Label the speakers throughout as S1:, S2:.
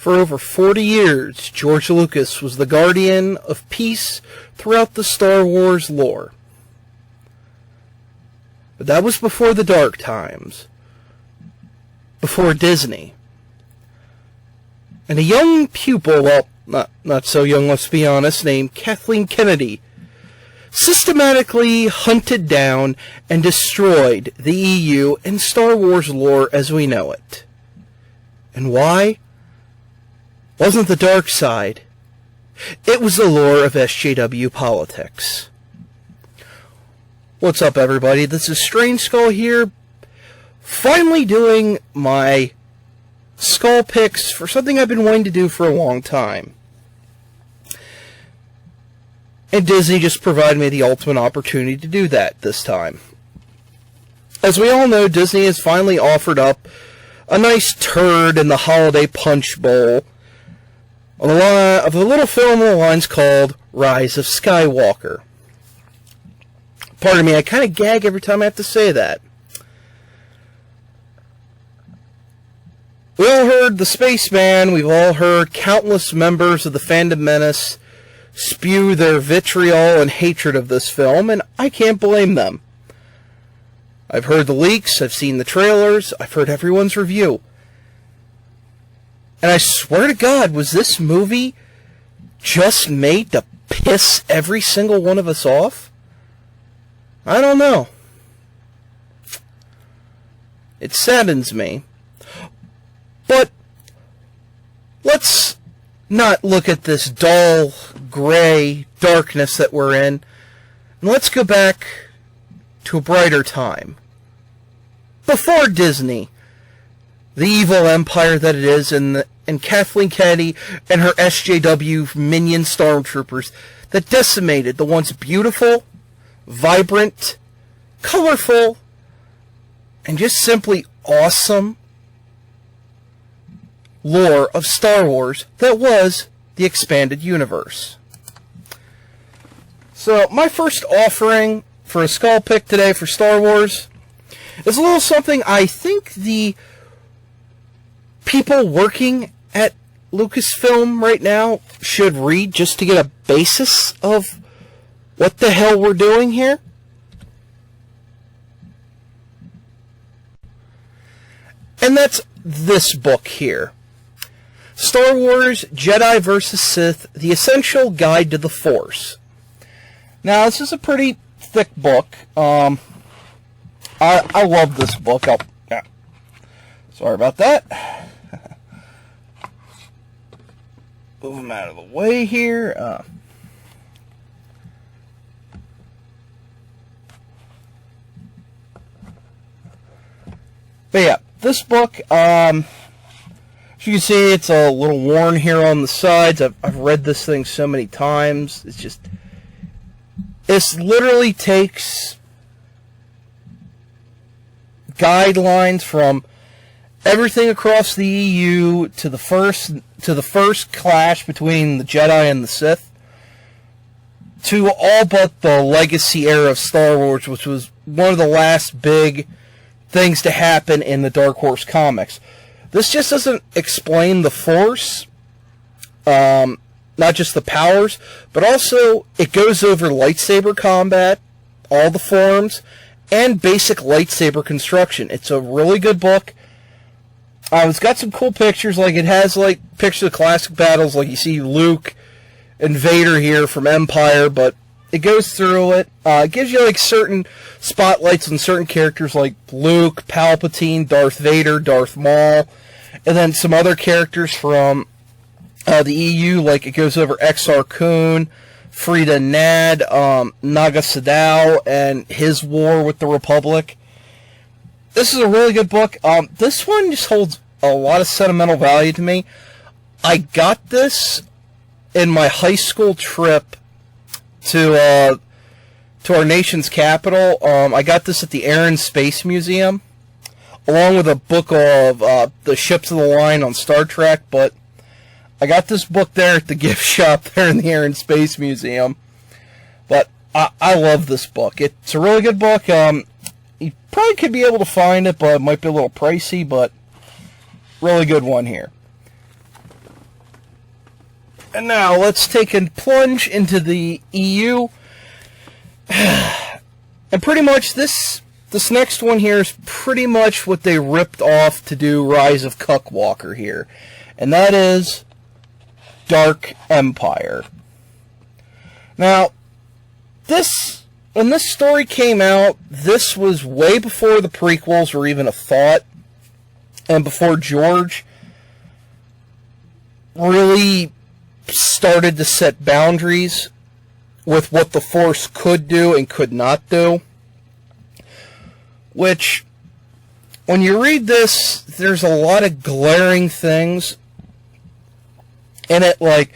S1: For over 40 years, George Lucas was the guardian of peace throughout the Star Wars lore. But that was before the dark times. Before Disney. And a young pupil, well, not so young, let's be honest, named Kathleen Kennedy, systematically hunted down and destroyed the EU and Star Wars lore as we know it. And why? Wasn't the dark side. It was the lore of SJW politics. What's up, everybody? This is Strange Skull here, finally doing my skull picks for something I've been wanting to do for a long time. And Disney just provided me the ultimate opportunity to do that this time. As we all know, Disney has finally offered up a nice turd in the holiday punch bowl of a little film on the lines called Rise of Skywalker. Pardon me, I kind of gag every time I have to say that. We all heard the Spaceman, we've all heard countless members of the Fandom Menace spew their vitriol and hatred of this film, and I can't blame them. I've heard the leaks, I've seen the trailers, I've heard everyone's review. And I swear to God, was this movie just made to piss every single one of us off? I don't know. It saddens me. But let's not look at this dull, gray darkness that we're in, and let's go back to a brighter time. Before Disney, the evil empire that it is, and Kathleen Kennedy and her SJW minion stormtroopers that decimated the once beautiful, vibrant, colorful, and just simply awesome lore of Star Wars that was the expanded universe. So, my first offering for a skull pick today for Star Wars is a little something I think the people working at Lucasfilm right now should read just to get a basis of what the hell we're doing here. And that's this book here. Star Wars Jedi vs. Sith, The Essential Guide to the Force. Now, this is a pretty thick book. I love this book. Sorry about that. Move him out of the way here. But yeah, this book, as you can see, it's a little worn here on the sides. I've read this thing so many times. This literally takes guidelines from everything across the EU to the first clash between the Jedi and the Sith, to all but the legacy era of Star Wars, which was one of the last big things to happen in the Dark Horse comics. This just doesn't explain the Force, not just the powers, but also it goes over lightsaber combat, all the forms, and basic lightsaber construction. It's a really good book. It's got some cool pictures, like it has like pictures of classic battles, like you see Luke and Vader here from Empire, but it goes through it. It gives you like certain spotlights on certain characters like Luke, Palpatine, Darth Vader, Darth Maul, and then some other characters from the EU, like it goes over Exar Kun, Frida Nad, Naga Sadow, and his war with the Republic. This is a really good book. This one just holds a lot of sentimental value to me. I got this in my high school trip to our nation's capital. I got this at the Air and Space Museum, along with a book of the ships of the line on Star Trek, but I got this book there at the gift shop there in the Air and Space Museum. But I love this book. It's a really good book. You probably could be able to find it, but it might be a little pricey, but really good one here. And now let's take a plunge into the EU. And pretty much this next one here is pretty much what they ripped off to do Rise of Cuckwalker here. And that is Dark Empire. Now, when this story came out, this was way before the prequels were even a thought, and before George really started to set boundaries with what the Force could do and could not do. Which, when you read this, there's a lot of glaring things in it, like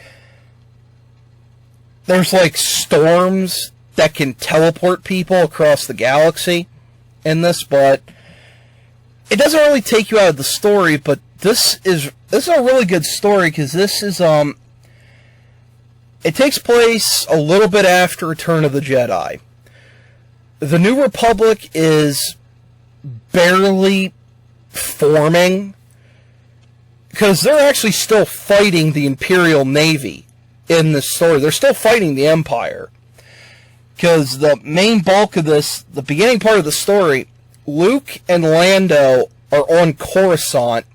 S1: there's like storms that can teleport people across the galaxy in this, but it doesn't really take you out of the story. But this is a really good story, because this is it takes place a little bit after Return of the Jedi. The New Republic is barely forming, because they're actually still fighting the Imperial Navy in this story. They're still fighting the Empire. Because the main bulk of this, the beginning part of the story, Luke and Lando are on Coruscant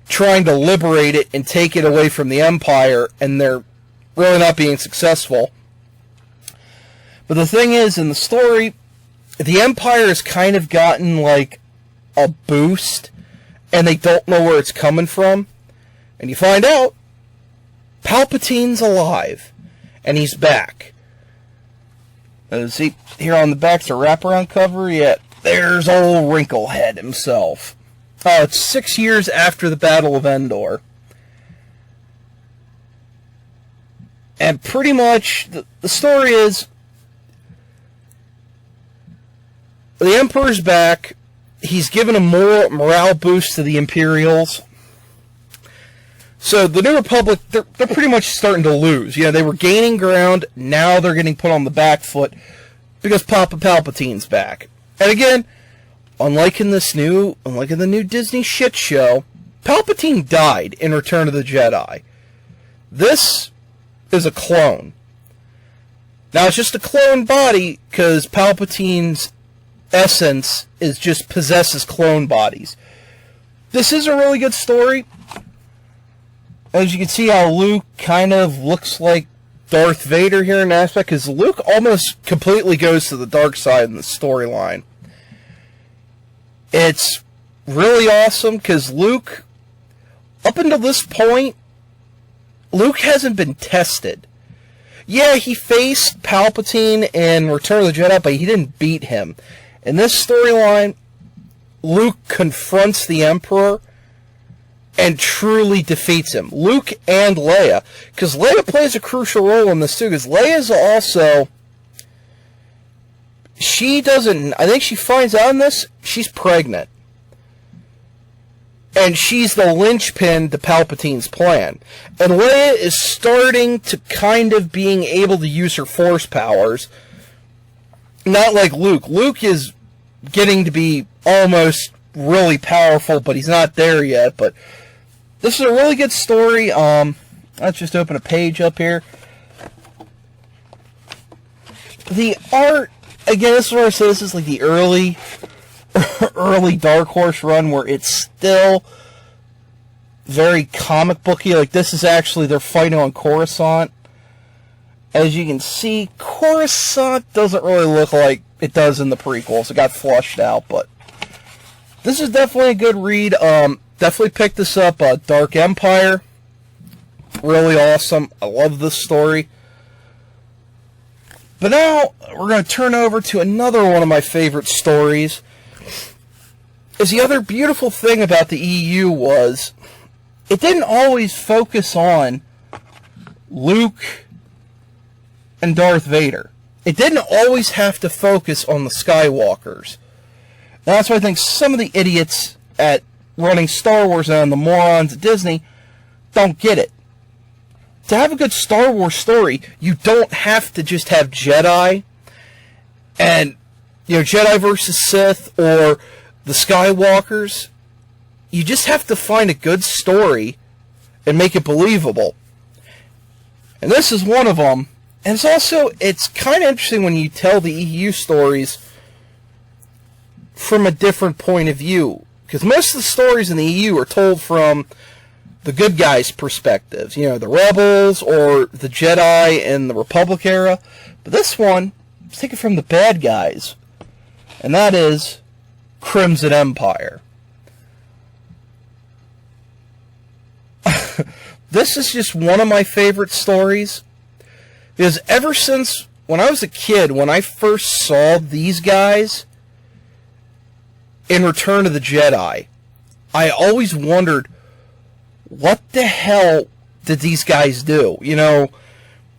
S1: trying to liberate it and take it away from the Empire, and they're really not being successful. But the thing is, in the story, the Empire has kind of gotten like a boost, and they don't know where it's coming from. And you find out Palpatine's alive, and he's back. See, here on the back's a wraparound cover. Yeah, there's old Wrinklehead himself. Oh, it's 6 years after the Battle of Endor. And pretty much, the story is, the Emperor's back. He's given a morale boost to the Imperials. So the New Republic, they're pretty much starting to lose. You know, they were gaining ground. Now they're getting put on the back foot because Papa Palpatine's back. And again, unlike in the new Disney shit show, Palpatine died in Return of the Jedi. This is a clone. Now, it's just a clone body because Palpatine's essence just possesses clone bodies. This is a really good story. As you can see how Luke kind of looks like Darth Vader here in aspect, because Luke almost completely goes to the dark side in the storyline. It's really awesome, because Luke, up until this point, Luke hasn't been tested. Yeah, he faced Palpatine in Return of the Jedi, but he didn't beat him. In this storyline, Luke confronts the Emperor and truly defeats him. Luke and Leia. Because Leia plays a crucial role in this too. Because Leia's also... I think she finds out in this, she's pregnant. And she's the linchpin to Palpatine's plan. And Leia is starting to kind of being able to use her Force powers. Not like Luke. Luke is getting to be almost really powerful, but he's not there yet. But this is a really good story. Let's just open a page up here. The art, again, this is where I say this is like the early Dark Horse run, where it's still very comic booky. Like, this is actually, they're fighting on Coruscant. As you can see, Coruscant doesn't really look like it does in the prequels. It got flushed out, but this is definitely a good read. Definitely pick this up. Dark Empire. Really awesome. I love this story. But now, we're going to turn over to another one of my favorite stories. Is the other beautiful thing about the EU was, it didn't always focus on Luke and Darth Vader. It didn't always have to focus on the Skywalkers. Now, that's why I think some of the idiots at running Star Wars and the morons at Disney don't get it. To have a good Star Wars story, you don't have to just have Jedi and, Jedi versus Sith or the Skywalkers. You just have to find a good story and make it believable. And this is one of them. And it's kind of interesting when you tell the EU stories from a different point of view. Because most of the stories in the EU are told from the good guys' perspectives. You know, the rebels or the Jedi in the Republic era. But this one is taken from the bad guys. And that is Crimson Empire. This is just one of my favorite stories. Because ever since when I was a kid, when I first saw these guys in Return of the Jedi, I always wondered, what the hell did these guys do? You know,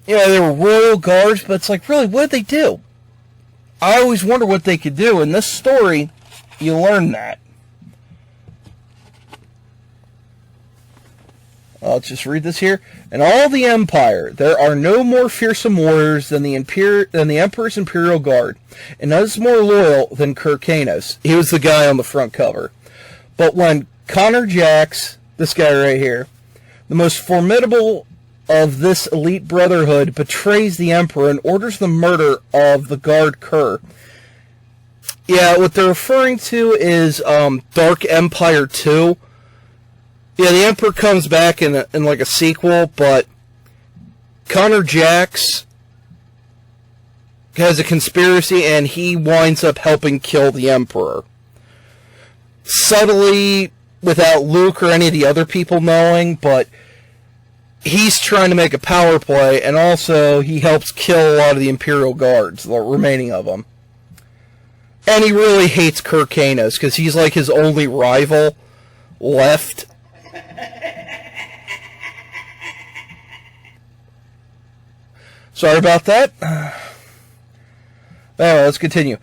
S1: they were royal guards, but it's like, really, what did they do? I always wonder what they could do. In this story, you learn that. I'll just read this here. In all the Empire, there are no more fearsome warriors than the Emperor's Imperial Guard, and none is more loyal than Kirkanos. He was the guy on the front cover. But when Connor Jax, this guy right here, the most formidable of this elite brotherhood, betrays the Emperor and orders the murder of the guard Kerr. Yeah, what they're referring to is Dark Empire 2. Yeah, the Emperor comes back in like a sequel, but Connor Jax has a conspiracy and he winds up helping kill the Emperor. Subtly, without Luke or any of the other people knowing, but he's trying to make a power play, and also he helps kill a lot of the Imperial Guards, the remaining of them. And he really hates Kirkanos, because he's like his only rival left. Sorry about that. Let's continue.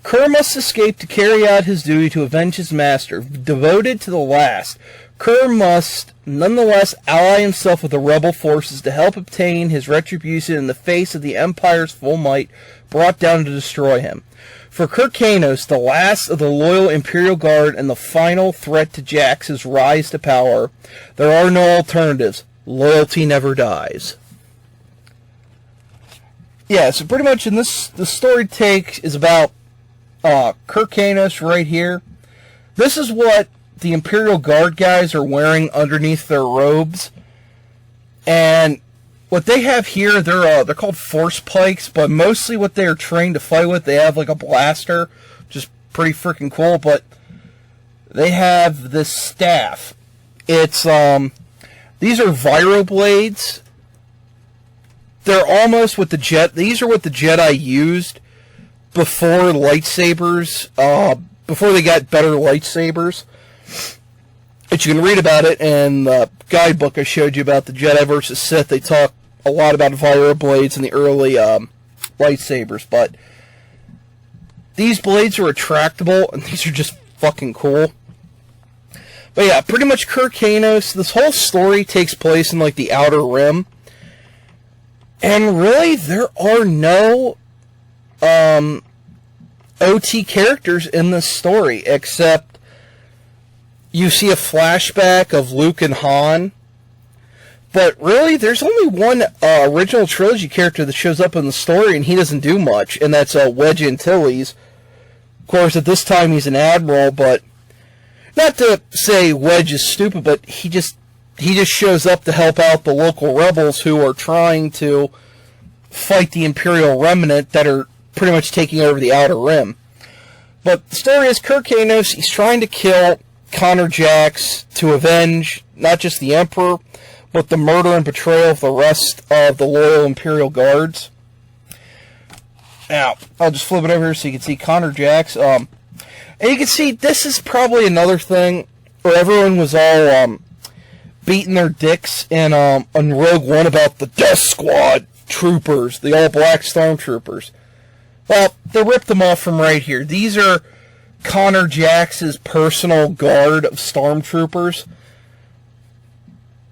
S1: Kerr must escape to carry out his duty to avenge his master. Devoted to the last, Kerr must nonetheless ally himself with the rebel forces to help obtain his retribution in the face of the Empire's full might brought down to destroy him. For Kirkanos, the last of the loyal Imperial Guard and the final threat to Jax's rise to power, there are no alternatives. Loyalty never dies. Yeah, so pretty much in this, the story is about Kirkanos right here. This is what the Imperial Guard guys are wearing underneath their robes. And what they have here, they're called force pikes, but mostly what they are trained to fight with, they have like a blaster, which is pretty freaking cool, but they have this staff. It's, these are Viroblades. They're almost what these are what the Jedi used before lightsabers, before they got better lightsabers. But you can read about it in the guidebook I showed you about the Jedi versus Sith. They talk a lot about Viroblades and the early lightsabers, but these blades are retractable, and these are just fucking cool. But yeah, pretty much Kirkanos, this whole story takes place in like the Outer Rim. And really, there are no OT characters in this story, except you see a flashback of Luke and Han. But really, there's only one original trilogy character that shows up in the story, and he doesn't do much, and that's Wedge Antilles. Of course, at this time, he's an admiral, but not to say Wedge is stupid, but he just shows up to help out the local rebels who are trying to fight the Imperial Remnant that are pretty much taking over the Outer Rim. But the story is Kirkanos, he's trying to kill Connor Jax to avenge not just the Emperor, but the murder and betrayal of the rest of the loyal Imperial Guards. Now, I'll just flip it over here so you can see Connor Jax. And you can see this is probably another thing where everyone was all beating their dicks in Rogue One about the Death Squad troopers, the all-black stormtroopers. Well, they ripped them off from right here. These are Connor Jax's personal guard of stormtroopers.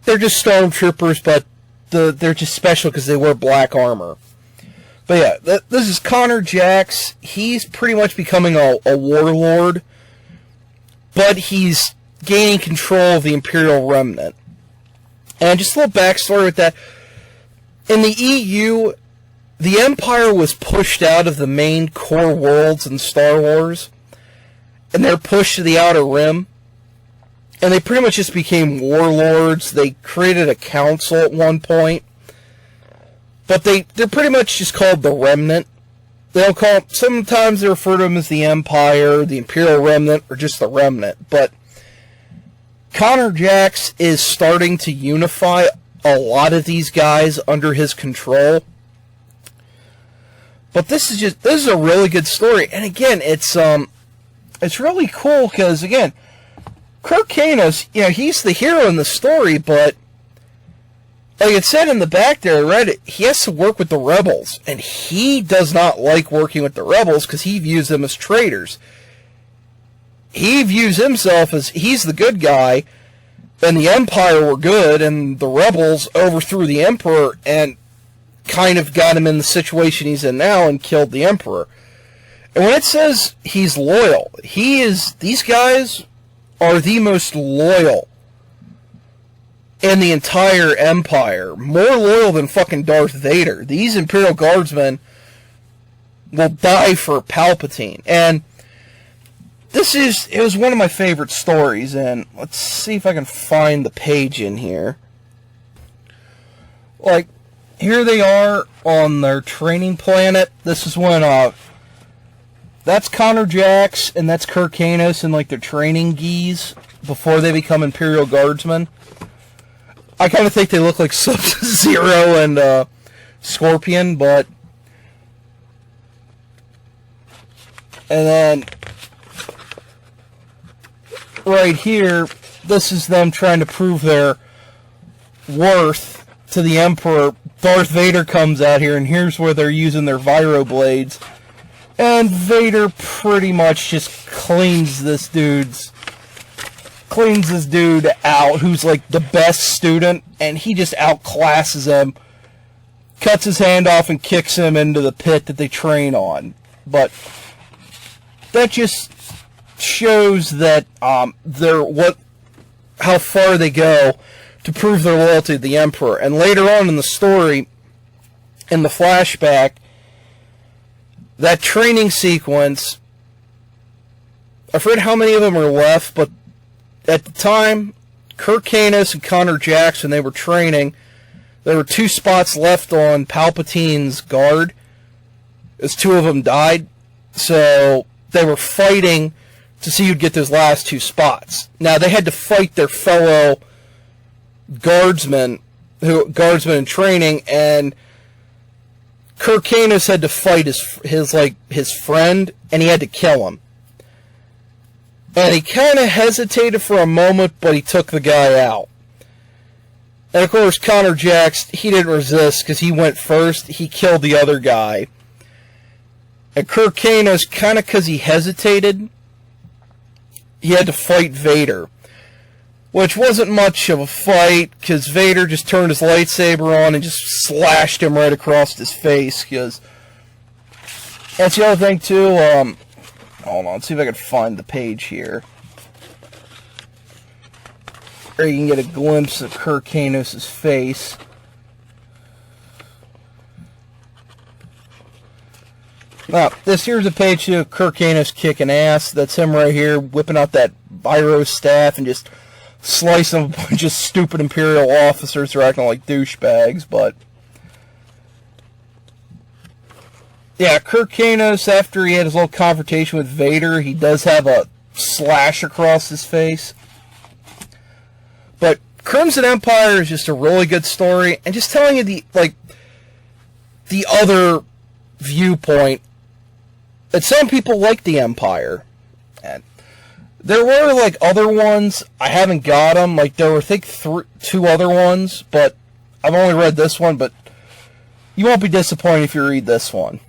S1: They're just stormtroopers, but they're just special because they wear black armor. But yeah, this is Connor Jax. He's pretty much becoming a warlord, but he's gaining control of the Imperial Remnant. And just a little backstory with that. In the EU, the Empire was pushed out of the main core worlds in Star Wars, and they're pushed to the Outer Rim, and they pretty much just became warlords. They created a council at one point, but they're pretty much just called the Remnant. They'll call, sometimes they refer to them as the Empire, the Imperial Remnant, or just the Remnant, but Connor Jax is starting to unify a lot of these guys under his control. But this is a really good story, and again, it's really cool because again, Kirk Canos, he's the hero in the story, but like it said in the back there, I read it, he has to work with the rebels, and he does not like working with the rebels because he views them as traitors. He views himself as he's the good guy, and the Empire were good, and the rebels overthrew the Emperor and kind of got him in the situation he's in now and killed the Emperor. And when it says he's loyal, these guys are the most loyal in the entire Empire. More loyal than fucking Darth Vader. These Imperial Guardsmen will die for Palpatine. And it was one of my favorite stories, and let's see if I can find the page in here. Like, here they are on their training planet. This is when, that's Connor Jax, and that's Kirk Canos and, like, their training geese before they become Imperial Guardsmen. I kind of think they look like Sub-Zero and, Scorpion, but... And then... right here, this is them trying to prove their worth to the Emperor. Darth Vader comes out here, and here's where they're using their Viro blades. And Vader pretty much just cleans this dude out, who's like the best student, and he just outclasses him, cuts his hand off and kicks him into the pit that they train on. But that just shows that how far they go to prove their loyalty to the Emperor. And later on in the story, in the flashback, that training sequence, I forget how many of them are left, but at the time, Kirk Canos and Connor Jax, when they were training, there were 2 spots left on Palpatine's guard, as 2 of them died. So they were fighting to see who'd get those last 2 spots. Now, they had to fight their fellow guardsmen in training, and Kirk Canos had to fight his friend, and he had to kill him. And he kind of hesitated for a moment, but he took the guy out. And of course, Connor Jax, he didn't resist because he went first. He killed the other guy. And Kirk Canos, kind of because he hesitated, he had to fight Vader, which wasn't much of a fight because Vader just turned his lightsaber on and just slashed him right across his face. Because that's the other thing too. Hold on, let's see if I can find the page here, or you can get a glimpse of Kirk Canos' face. Now, this here's a page of Kirk Canos kicking ass. That's him right here, whipping out that Viro staff and just slicing a bunch of stupid Imperial officers who are acting like douchebags. But yeah, Kirk Canos, after he had his little confrontation with Vader, he does have a slash across his face. But Crimson Empire is just a really good story, and just telling you the other viewpoint. That some people like the Empire, and there were like other ones. I haven't got them. Like there were, I think, 2 other ones, but I've only read this one. But you won't be disappointed if you read this one.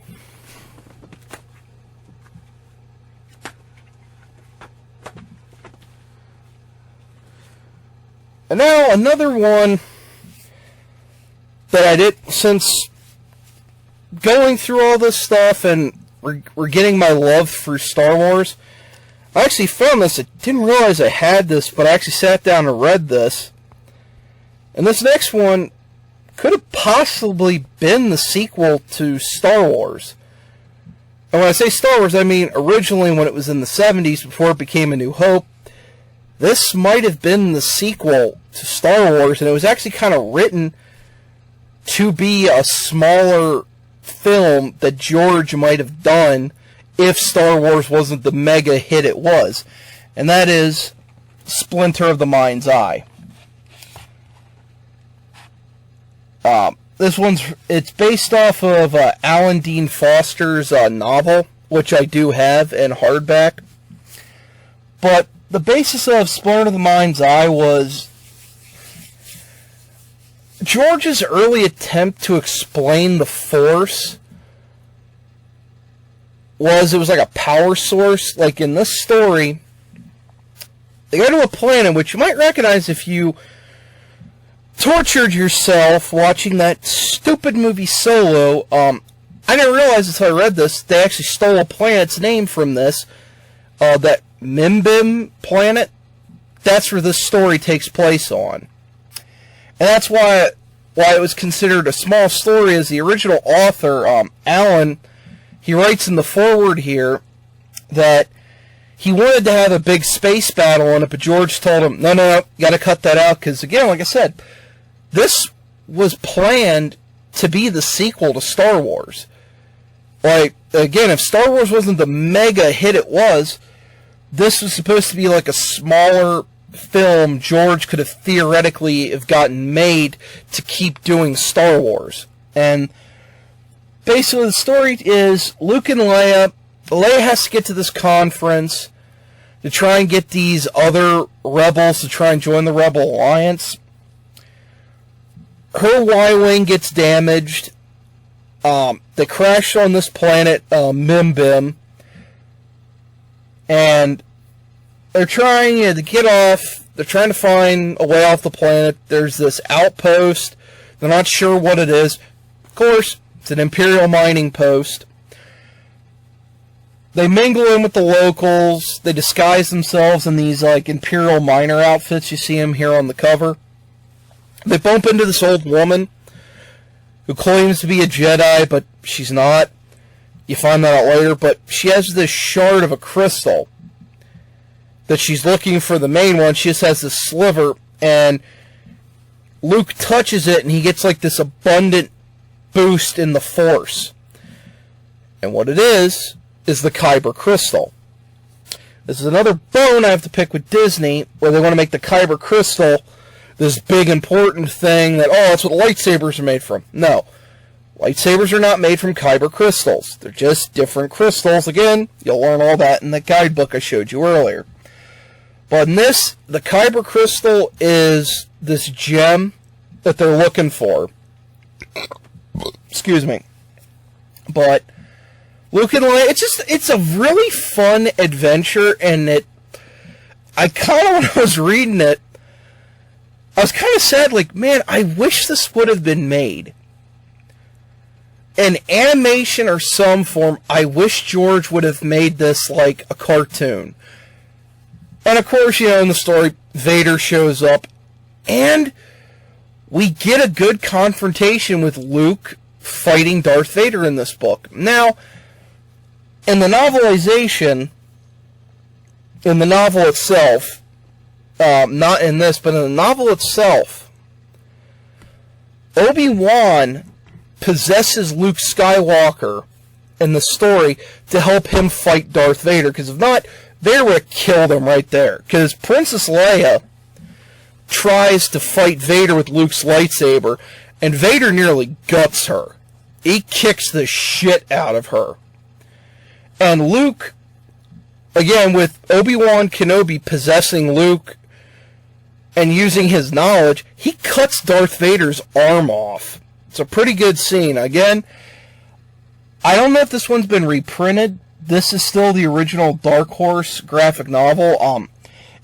S1: And now another one that I did, since going through all this stuff and we're getting my love for Star Wars. I actually found this. I didn't realize I had this, but I actually sat down and read this. And this next one could have possibly been the sequel to Star Wars. And when I say Star Wars, I mean originally when it was in the 70s, before it became A New Hope, this might have been the sequel to Star Wars, and it was actually kind of written to be a smaller film that George might have done if Star Wars wasn't the mega hit it was. And that is Splinter of the Mind's Eye. It's based off of Alan Dean Foster's novel, which I do have in hardback. But the basis of Splinter of the Mind's Eye was George's early attempt to explain the Force. It was like a power source. Like in this story, they go to a planet which you might recognize if you tortured yourself watching that stupid movie Solo. I didn't realize until I read this, they actually stole a planet's name from this. That Mimbim planet, that's where this story takes place on. And that's why it was considered a small story, as the original author, Alan, he writes in the foreword here that he wanted to have a big space battle on it, but George told him, no, you gotta cut that out, because again, like I said, this was planned to be the sequel to Star Wars. Like, again, if Star Wars wasn't the mega hit it was, this was supposed to be like a smaller film George could have theoretically have gotten made to keep doing Star Wars. And basically the story is Luke and Leia has to get to this conference to try and get these other rebels to try and join the Rebel Alliance. Her Y-Wing gets damaged. They crash on this planet, Mimbim, and they're trying to get off. They're trying to find a way off the planet. There's this outpost. They're not sure what it is. Of course, it's an Imperial mining post. They mingle in with the locals. They disguise themselves in these like Imperial miner outfits. You see them here on the cover. They bump into this old woman who claims to be a Jedi, but she's not. You find that out later. But she has this shard of a crystal that she's looking for the main one. She just has this sliver, and Luke touches it, and he gets like this abundant boost in the Force. And what it is the Kyber crystal. This is another bone I have to pick with Disney, where they want to make the Kyber crystal this big important thing that, that's what lightsabers are made from. No. Lightsabers are not made from Kyber crystals. They're just different crystals. Again, you'll learn all that in the guidebook I showed you earlier. But in this, the Kyber crystal is this gem that they're looking for. Excuse me. But Luke and Leia, it's a really fun adventure, and I kind of, when I was reading it, I was kind of sad, like, man, I wish this would have been made. In animation or some form, I wish George would have made this like a cartoon. And of course, in the story, Vader shows up, and we get a good confrontation with Luke fighting Darth Vader in this book. Now, in the novelization, in the novel itself, not in this, but in the novel itself, Obi-Wan possesses Luke Skywalker in the story to help him fight Darth Vader, because if not, Vader would have killed him right there. Because Princess Leia tries to fight Vader with Luke's lightsaber, and Vader nearly guts her. He kicks the shit out of her. And Luke, again, with Obi-Wan Kenobi possessing Luke and using his knowledge, he cuts Darth Vader's arm off. It's a pretty good scene. Again, I don't know if this one's been reprinted. This is still the original Dark Horse graphic novel.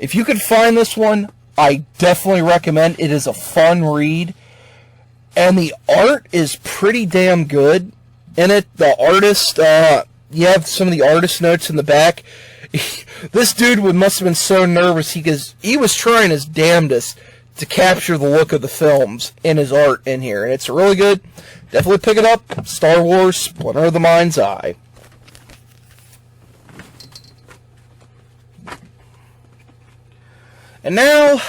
S1: If you could find this one, I definitely recommend. It is a fun read. And the art is pretty damn good in it. The artist, you have some of the artist notes in the back. This dude must have been so nervous because he was trying his damnedest to capture the look of the films in his art in here. And it's really good. Definitely pick it up. Star Wars, Splinter of the Mind's Eye. And now,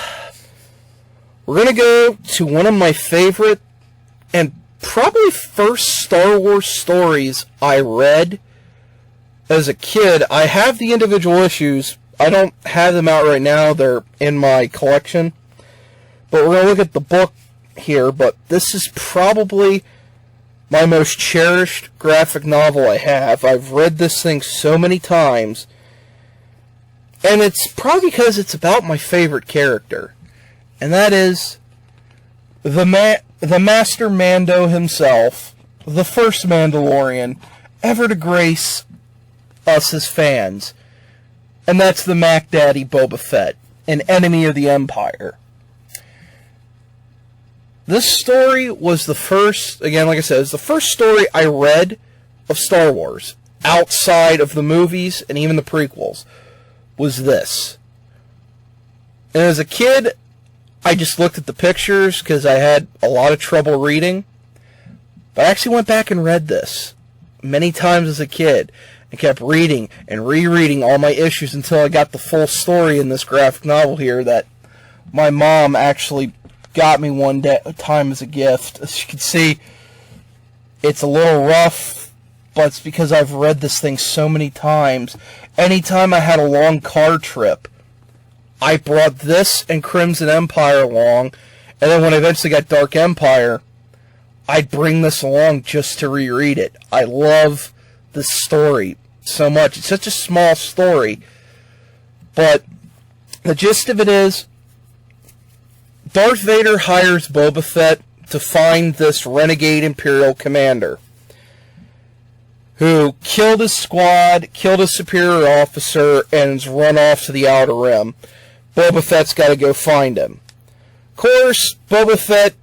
S1: we're going to go to one of my favorite and probably first Star Wars stories I read as a kid. I have the individual issues. I don't have them out right now. They're in my collection. But we're going to look at the book here. But this is probably my most cherished graphic novel I have. I've read this thing so many times. And it's probably because it's about my favorite character. And that is the Master Mando himself, the first Mandalorian ever to grace us as fans. And that's the Mac Daddy Boba Fett, an enemy of the Empire. This story was the first, again, like I said, it was the first story I read of Star Wars, outside of the movies and even the prequels, was this. And as a kid, I just looked at the pictures because I had a lot of trouble reading. But I actually went back and read this many times as a kid and kept reading and rereading all my issues until I got the full story in this graphic novel here that my mom actually got me one time as a gift. As you can see, it's a little rough, but it's because I've read this thing so many times. Anytime I had a long car trip, I brought this and Crimson Empire along, and then when I eventually got Dark Empire, I'd bring this along just to reread it. I love this story so much. It's such a small story, but the gist of it is, Darth Vader hires Boba Fett to find this renegade Imperial commander who killed his squad, killed a superior officer, and is run off to the Outer Rim. Boba Fett's got to go find him. Of course, Boba Fett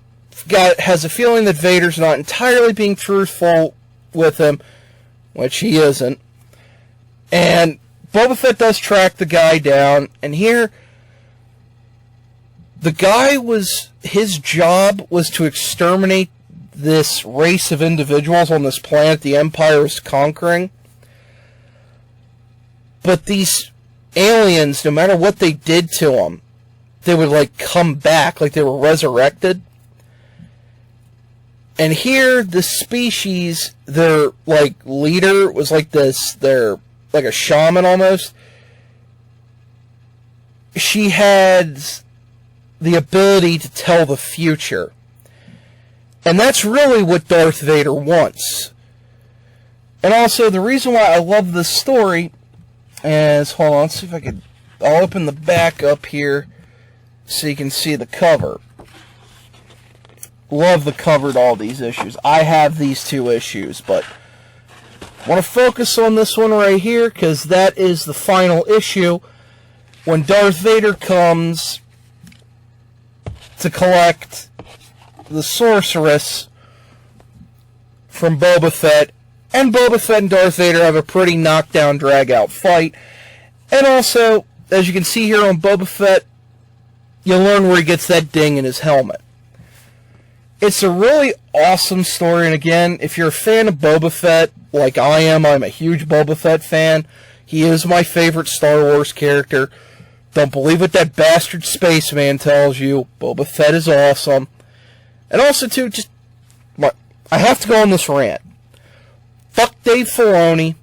S1: has a feeling that Vader's not entirely being truthful with him, which he isn't. And Boba Fett does track the guy down, and here, the guy his job was to exterminate this race of individuals on this planet the Empire is conquering. But these aliens, no matter what they did to them, they would like come back, like they were resurrected. And here, this species, their like leader was like this, they're like a shaman almost. She had the ability to tell the future. And that's really what Darth Vader wants. And also, the reason why I love this story is, hold on, let's see if I could, I'll open the back up here so you can see the cover. Love the cover to all these issues. I have these two issues, but I want to focus on this one right here because that is the final issue when Darth Vader comes to collect the sorceress from Boba Fett, and Boba Fett and Darth Vader have a pretty knockdown, drag-out fight. And also, as you can see here on Boba Fett, you learn where he gets that ding in his helmet. It's a really awesome story, and again, if you're a fan of Boba Fett, like I am, I'm a huge Boba Fett fan. He is my favorite Star Wars character. Don't believe what that bastard spaceman tells you. Boba Fett is awesome. And also, too, just, I have to go on this rant. Fuck Dave Filoni.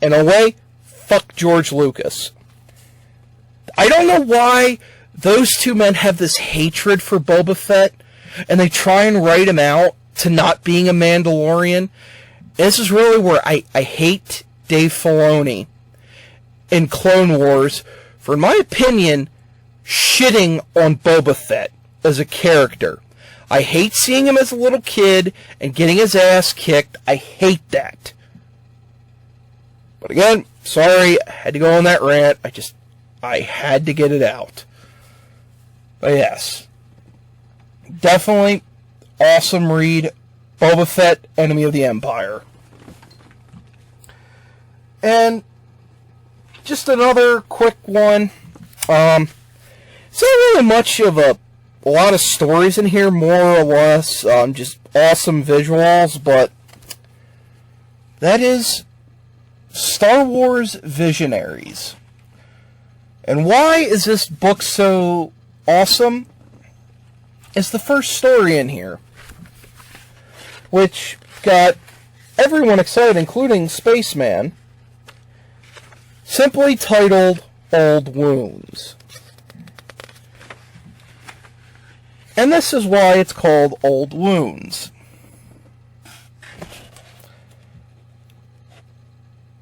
S1: In a way, fuck George Lucas. I don't know why those two men have this hatred for Boba Fett, and they try and write him out to not being a Mandalorian. This is really where I hate Dave Filoni in Clone Wars for, in my opinion, shitting on Boba Fett as a character. I hate seeing him as a little kid and getting his ass kicked. I hate that. But again, sorry, I had to go on that rant. I had to get it out. But yes, definitely awesome read. Boba Fett, Enemy of the Empire. And just another quick one. It's not really much of a a lot of stories in here, more or less, just awesome visuals, but that is Star Wars Visionaries. And why is this book so awesome? It's the first story in here, which got everyone excited, including Spaceman, simply titled Old Wounds. And this is why it's called Old Wounds.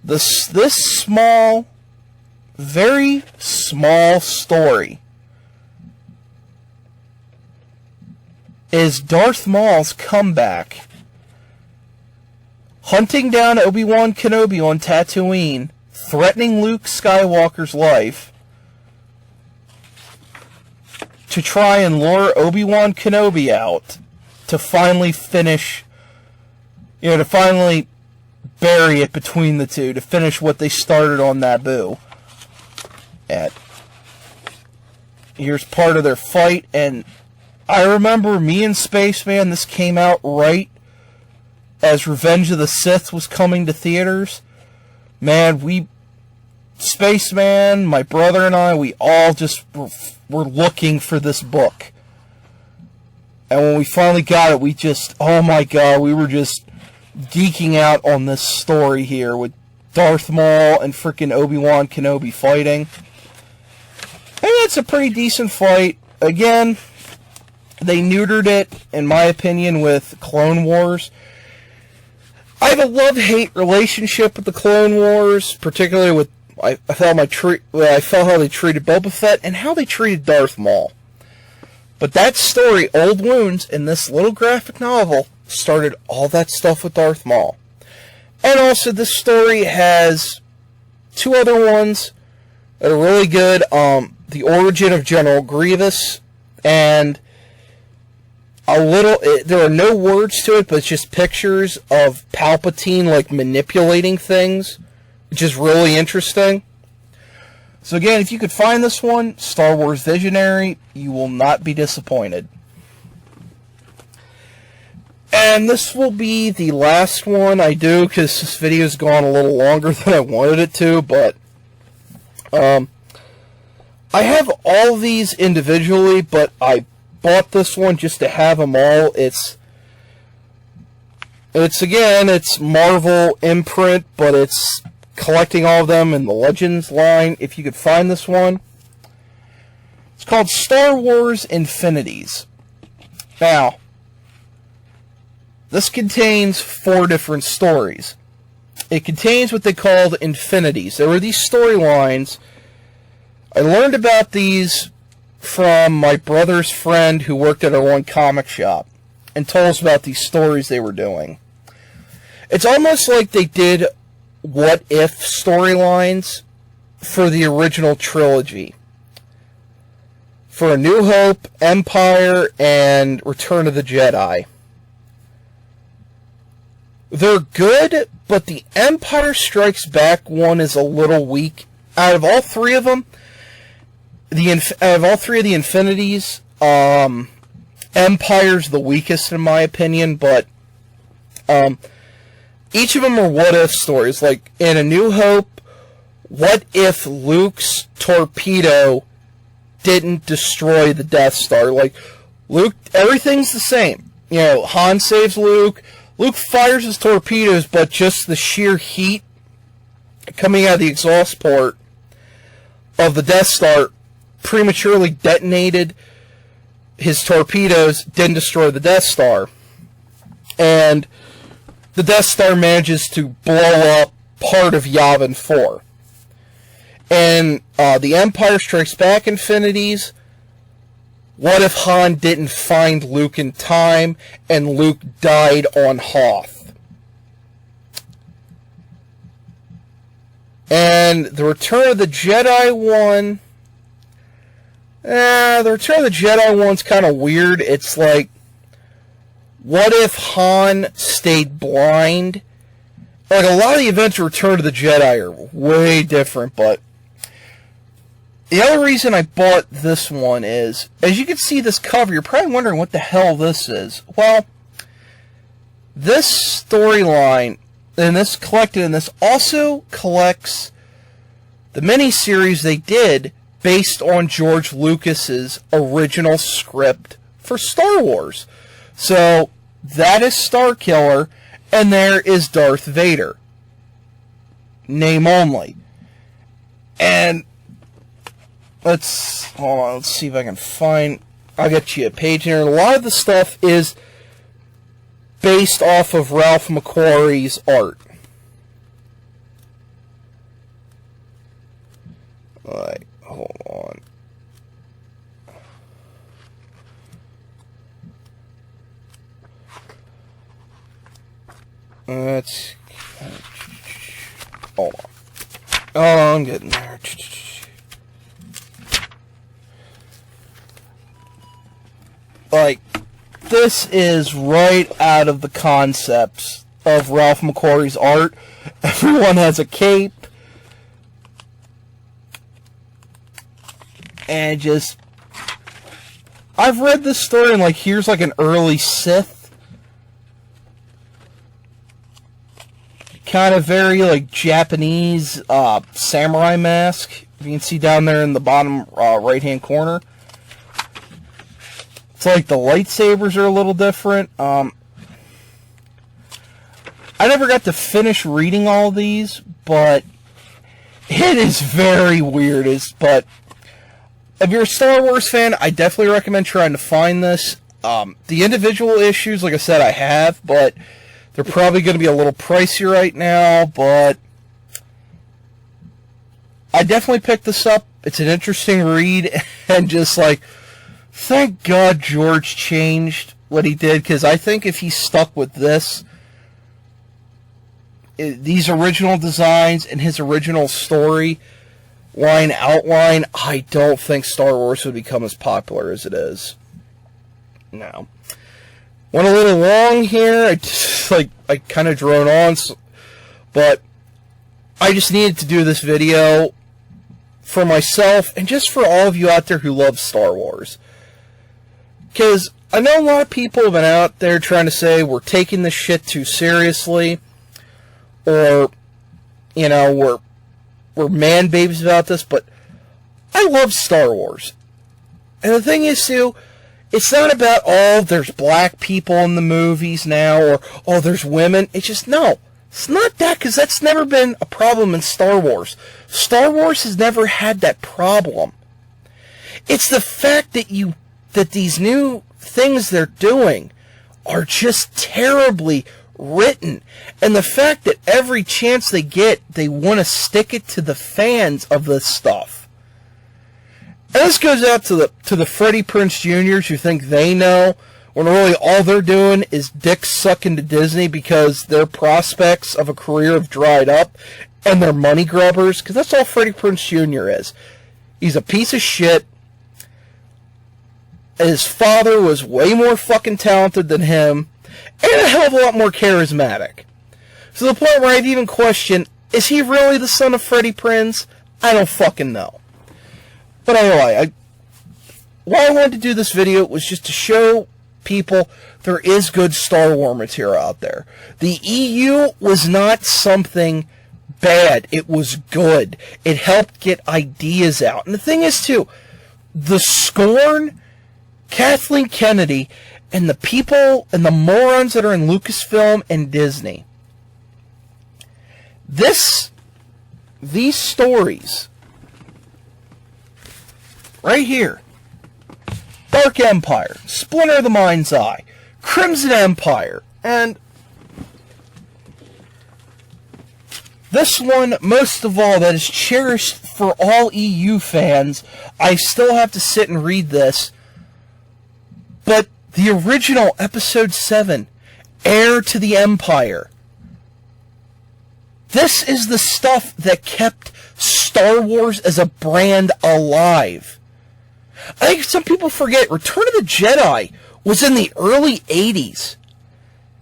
S1: This small, very small story is Darth Maul's comeback, hunting down Obi-Wan Kenobi on Tatooine, threatening Luke Skywalker's life, to try and lure Obi-Wan Kenobi out to finally finish, to finally bury it between the two, to finish what they started on Naboo. And here's part of their fight, and I remember me and Spaceman, this came out right as Revenge of the Sith was coming to theaters. Man, Spaceman, my brother and I, we all just were looking for this book. And when we finally got it, oh my god, we were just geeking out on this story here with Darth Maul and frickin' Obi-Wan Kenobi fighting. And it's a pretty decent fight. Again, they neutered it, in my opinion, with Clone Wars. I have a love-hate relationship with the Clone Wars, particularly with I felt how they treated Boba Fett and how they treated Darth Maul. But that story, Old Wounds, in this little graphic novel, started all that stuff with Darth Maul. And also, this story has two other ones that are really good. The Origin of General Grievous, and there are no words to it, but it's just pictures of Palpatine, manipulating things, which is really interesting. So again, if you could find this one, Star Wars Visionary, you will not be disappointed. And this will be the last one I do, because this video's gone a little longer than I wanted it to, but I have all these individually, but I bought this one just to have them all. It's Marvel imprint, but it's collecting all of them in the Legends line. If you could find this one, it's called Star Wars Infinities. Now, this contains 4 different stories. It contains what they called Infinities. There were these storylines. I learned about these from my brother's friend who worked at our one comic shop and told us about these stories they were doing. It's almost like they did what if storylines for the original trilogy. For A New Hope, Empire, and Return of the Jedi. They're good, but the Empire Strikes Back one is a little weak. Out of all three of them, out of all three of the Infinities, Empire's the weakest in my opinion, but each of them are what-if stories. Like, in A New Hope, what if Luke's torpedo didn't destroy the Death Star? Like, Luke, everything's the same. Han saves Luke. Luke fires his torpedoes, but just the sheer heat coming out of the exhaust port of the Death Star prematurely detonated his torpedoes, didn't destroy the Death Star. And the Death Star manages to blow up part of Yavin 4. And the Empire Strikes Back Infinities, what if Han didn't find Luke in time and Luke died on Hoth? And the Return of the Jedi one, the Return of the Jedi one's kind of weird. It's like, what if Han stayed blind? Like, a lot of the events of Return of the Jedi are way different, but The other reason I bought this one is, as you can see this cover, you're probably wondering what the hell this is. Well, this storyline, and this collected in this, also collects the miniseries they did based on George Lucas's original script for Star Wars. So, that is Starkiller, and there is Darth Vader. Name only. And let's see if I can find, I'll get you a page here. A lot of the stuff is based off of Ralph McQuarrie's art. Alright, hold on. Let's, hold on. Oh, I'm getting there. Like, this is right out of the concepts of Ralph McQuarrie's art. Everyone has a cape. And just, I've read this story and like, here's like an early Sith. Kind of very like Japanese samurai mask. You can see down there in the bottom right hand corner. It's like the lightsabers are a little different. I never got to finish reading all these, but it is very weird. But if you're a Star Wars fan, I definitely recommend trying to find this. The individual issues, like I said, I have, but they're probably going to be a little pricey right now, but I definitely picked this up. It's an interesting read, and just like, thank God George changed what he did, because I think if he stuck with this, these original designs and his original story line outline, I don't think Star Wars would become as popular as it is. No. Went a little long here. I kind of drone on, but I just needed to do this video for myself and just for all of you out there who love Star Wars. Because I know a lot of people have been out there trying to say we're taking this shit too seriously, or, you know, we're man babies about this, but I love Star Wars. And the thing is, too, it's not about, oh, there's black people in the movies now, or, oh, there's women. It's just, no. It's not that, because that's never been a problem in Star Wars. Star Wars has never had that problem. It's the fact that these new things they're doing are just terribly written. And the fact that every chance they get, they want to stick it to the fans of this stuff. And this goes out to the Freddie Prinze Jr.'s who think they know, when really all they're doing is dick sucking to Disney because their prospects of a career have dried up, and they're money grubbers, because that's all Freddie Prinze Jr. is. He's a piece of shit. His father was way more fucking talented than him, and a hell of a lot more charismatic. To the point where I've even questioned, is he really the son of Freddie Prinze? I don't fucking know. But anyway, why I wanted to do this video was just to show people there is good Star Wars material out there. The EU was not something bad. It was good. It helped get ideas out. And the thing is, too, the scorn, Kathleen Kennedy, and the people and the morons that are in Lucasfilm and Disney. These stories right here, Dark Empire, Splinter of the Mind's Eye, Crimson Empire, and this one, most of all, that is cherished for all EU fans. I still have to sit and read this, but the original Episode 7, Heir to the Empire. This is the stuff that kept Star Wars as a brand alive. I think some people forget, Return of the Jedi was in the early 80s.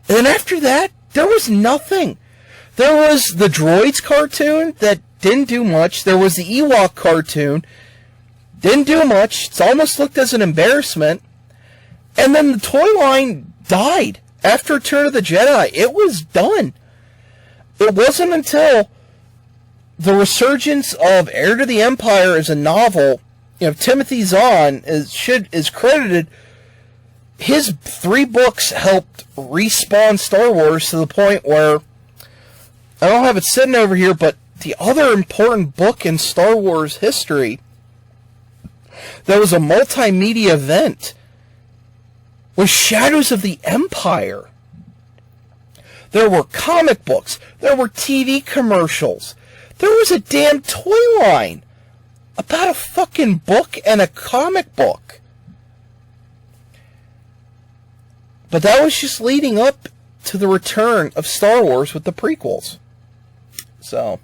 S1: And then after that, there was nothing. There was the Droids cartoon that didn't do much. There was the Ewok cartoon. Didn't do much. It's almost looked as an embarrassment. And then the toy line died. After Return of the Jedi, it was done. It wasn't until the resurgence of Heir to the Empire as a novel, Timothy Zahn is credited. His 3 books helped respawn Star Wars to the point where, I don't have it sitting over here, but the other important book in Star Wars history that was a multimedia event was Shadows of the Empire. There were comic books. There were TV commercials. There was a damn toy line about a fucking book and a comic book. But that was just leading up to the return of Star Wars with the prequels. So,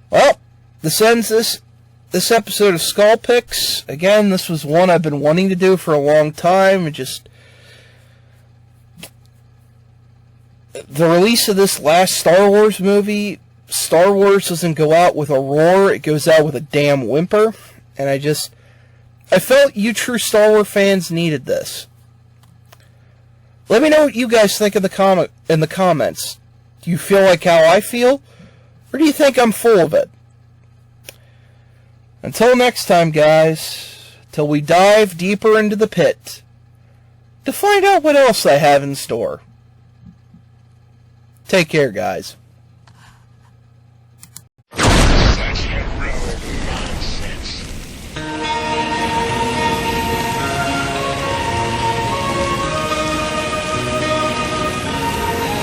S1: well, this ends this episode of Skull Picks. Again, this was one I've been wanting to do for a long time. The release of this last Star Wars movie, Star Wars doesn't go out with a roar, it goes out with a damn whimper. And I felt you true Star Wars fans needed this. Let me know what you guys think in the comments. Do you feel like how I feel? Or do you think I'm full of it? Until next time, guys, till we dive deeper into the pit to find out what else I have in store. Take care, guys.